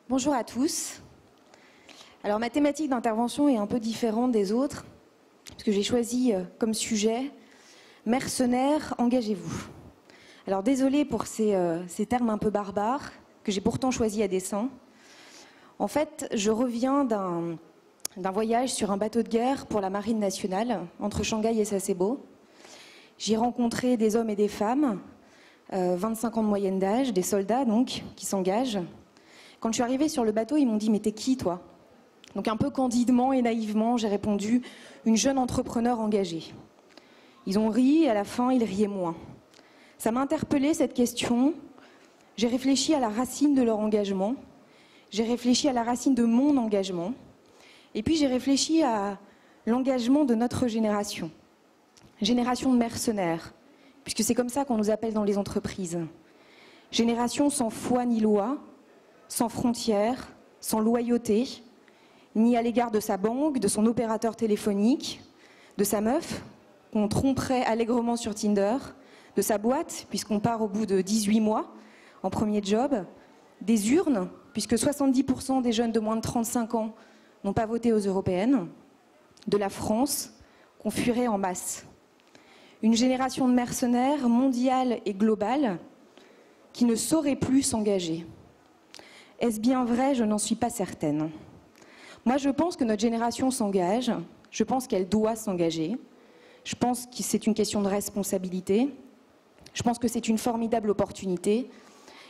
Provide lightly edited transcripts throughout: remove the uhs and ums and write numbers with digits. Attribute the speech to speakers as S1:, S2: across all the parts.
S1: Bonjour à tous. Alors ma thématique d'intervention est un peu différente des autres, parce que j'ai choisi comme sujet « Mercenaires, engagez-vous ». Alors désolée pour ces termes un peu barbares, que j'ai pourtant choisis à dessein. En fait, je reviens d'un voyage sur un bateau de guerre pour la Marine nationale, entre Shanghai et Sasebo. J'y ai rencontré des hommes et des femmes, 25 ans de moyenne d'âge, des soldats donc, qui s'engagent. Quand je suis arrivée sur le bateau, ils m'ont dit « Mais t'es qui, toi ?» Donc un peu candidement et naïvement, j'ai répondu « Une jeune entrepreneur engagée ». Ils ont ri et à la fin, ils riaient moins. Ça m'a interpellée, cette question. J'ai réfléchi à la racine de leur engagement. J'ai réfléchi à la racine de mon engagement. Et puis j'ai réfléchi à l'engagement de notre génération. Génération de mercenaires, puisque c'est comme ça qu'on nous appelle dans les entreprises. Génération sans foi ni loi, sans frontières, sans loyauté, ni à l'égard de sa banque, de son opérateur téléphonique, de sa meuf, qu'on tromperait allègrement sur Tinder, de sa boîte, puisqu'on part au bout de 18 mois, en premier job, des urnes, puisque 70% des jeunes de moins de 35 ans n'ont pas voté aux européennes, de la France, qu'on fuirait en masse. Une génération de mercenaires mondiale et globale qui ne saurait plus s'engager. Est-ce bien vrai? Je n'en suis pas certaine. Moi, je pense que notre génération s'engage, je pense qu'elle doit s'engager, je pense que c'est une question de responsabilité, je pense que c'est une formidable opportunité,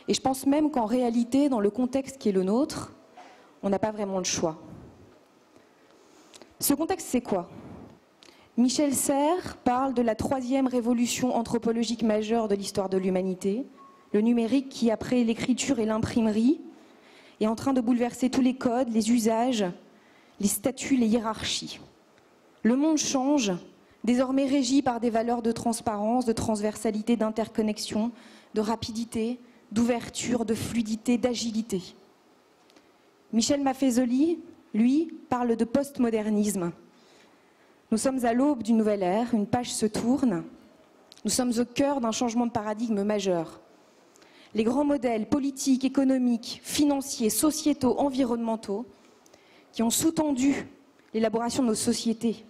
S1: et je pense même qu'en réalité, dans le contexte qui est le nôtre, on n'a pas vraiment le choix. Ce contexte, c'est quoi? Michel Serres parle de la troisième révolution anthropologique majeure de l'histoire de l'humanité, le numérique qui, après l'écriture et l'imprimerie, est en train de bouleverser tous les codes, les usages, les statuts, les hiérarchies. Le monde change, désormais régi par des valeurs de transparence, de transversalité, d'interconnexion, de rapidité, d'ouverture, de fluidité, d'agilité. Michel Maffezoli, lui, parle de postmodernisme. Nous sommes à l'aube d'une nouvelle ère, une page se tourne. Nous sommes au cœur d'un changement de paradigme majeur. Les grands modèles politiques, économiques, financiers, sociétaux, environnementaux qui ont sous-tendu l'élaboration de nos sociétés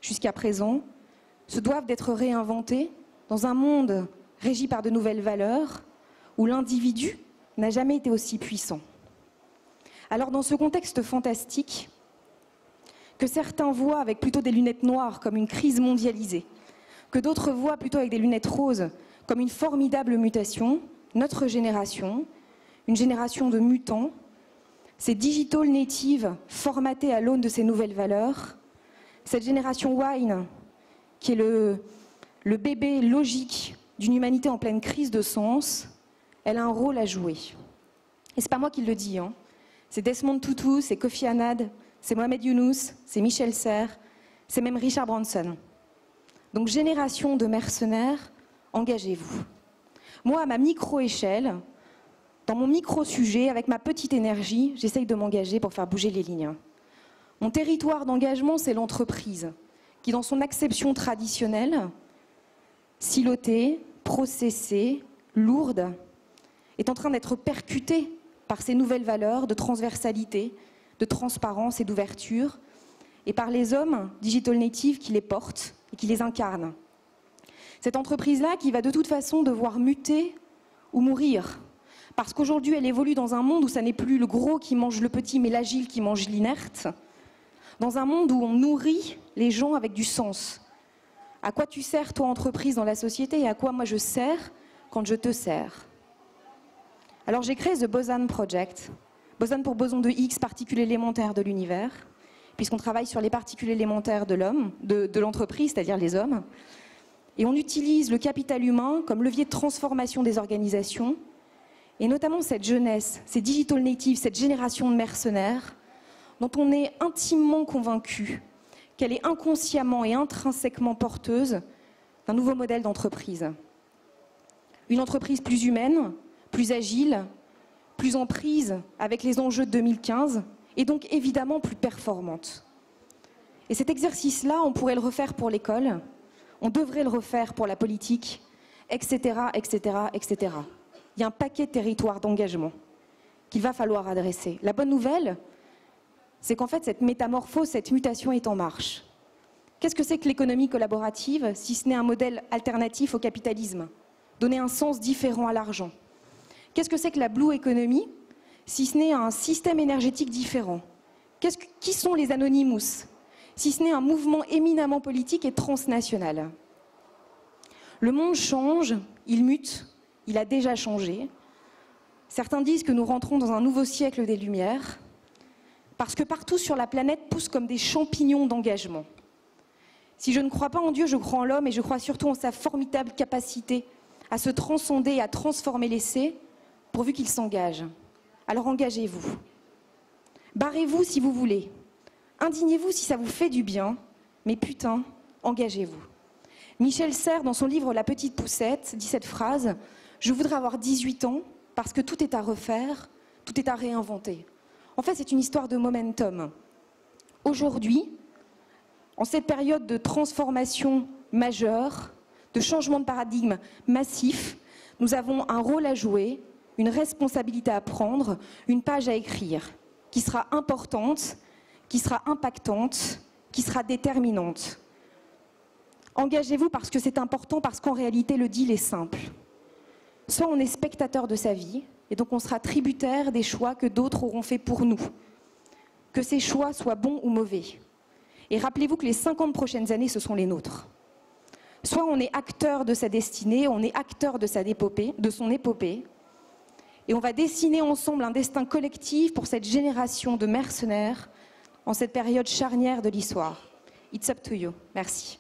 S1: jusqu'à présent se doivent d'être réinventés dans un monde régi par de nouvelles valeurs où l'individu n'a jamais été aussi puissant. Alors dans ce contexte fantastique, que certains voient avec plutôt des lunettes noires comme une crise mondialisée, que d'autres voient plutôt avec des lunettes roses comme une formidable mutation, notre génération, une génération de mutants, ces digital natives formatées à l'aune de ces nouvelles valeurs, cette génération Wine qui est le bébé logique d'une humanité en pleine crise de sens, elle a un rôle à jouer. Et c'est pas moi qui le dis, hein. C'est Desmond Tutu, c'est Kofi Annan, c'est Mohamed Younous, c'est Michel Serres, c'est même Richard Branson. Donc génération de mercenaires, engagez-vous. Moi, à ma micro-échelle, dans mon micro-sujet, avec ma petite énergie, j'essaye de m'engager pour faire bouger les lignes. Mon territoire d'engagement, c'est l'entreprise, qui dans son acception traditionnelle, silotée, processée, lourde, est en train d'être percutée par ces nouvelles valeurs de transversalité, de transparence et d'ouverture, et par les hommes digital natives qui les portent et qui les incarnent. Cette entreprise-là qui va de toute façon devoir muter ou mourir, parce qu'aujourd'hui elle évolue dans un monde où ça n'est plus le gros qui mange le petit, mais l'agile qui mange l'inerte, dans un monde où on nourrit les gens avec du sens. À quoi tu sers, toi, entreprise, dans la société, et à quoi moi je sers quand je te sers? Alors j'ai créé The Boson Project. Boson pour boson de Higgs, particules élémentaires de l'univers, puisqu'on travaille sur les particules élémentaires de l'homme, de l'entreprise, c'est-à-dire les hommes. Et on utilise le capital humain comme levier de transformation des organisations, et notamment cette jeunesse, ces digital natives, cette génération de mercenaires, dont on est intimement convaincu qu'elle est inconsciemment et intrinsèquement porteuse d'un nouveau modèle d'entreprise. Une entreprise plus humaine, plus agile, plus en prise avec les enjeux de 2015, et donc évidemment plus performante. Et cet exercice-là, on pourrait le refaire pour l'école, on devrait le refaire pour la politique, etc., etc., etc. Il y a un paquet de territoires d'engagement. qu'il va falloir adresser. La bonne nouvelle, c'est qu'en fait, cette métamorphose, cette mutation est en marche. Qu'est-ce que c'est que l'économie collaborative, si ce n'est un modèle alternatif au capitalisme? Donner un sens différent à l'argent. Qu'est-ce que c'est que la Blue Economy, si ce n'est un système énergétique différent? Qui sont les Anonymous, si ce n'est un mouvement éminemment politique et transnational? Le monde change, il mute, il a déjà changé. Certains disent que nous rentrons dans un nouveau siècle des Lumières, parce que partout sur la planète poussent comme des champignons d'engagement. Si je ne crois pas en Dieu, je crois en l'homme et je crois surtout en sa formidable capacité à se transcender et à transformer l'essai, pourvu qu'il s'engage. Alors engagez-vous. Barrez-vous si vous voulez. Indignez-vous si ça vous fait du bien, mais putain, engagez-vous. Michel Serres, dans son livre La Petite Poussette, dit cette phrase: « Je voudrais avoir 18 ans parce que tout est à refaire, tout est à réinventer. » En fait, c'est une histoire de momentum. Aujourd'hui, en cette période de transformation majeure, de changement de paradigme massif, nous avons un rôle à jouer, une responsabilité à prendre, une page à écrire, qui sera importante, qui sera impactante, qui sera déterminante. Engagez-vous parce que c'est important, parce qu'en réalité, le deal est simple. Soit on est spectateur de sa vie, et donc on sera tributaire des choix que d'autres auront faits pour nous. Que ces choix soient bons ou mauvais. Et rappelez-vous que les 50 prochaines années, ce sont les nôtres. Soit on est acteur de sa destinée, on est acteur de son épopée, et on va dessiner ensemble un destin collectif pour cette génération de mercenaires en cette période charnière de l'histoire. It's up to you. Merci.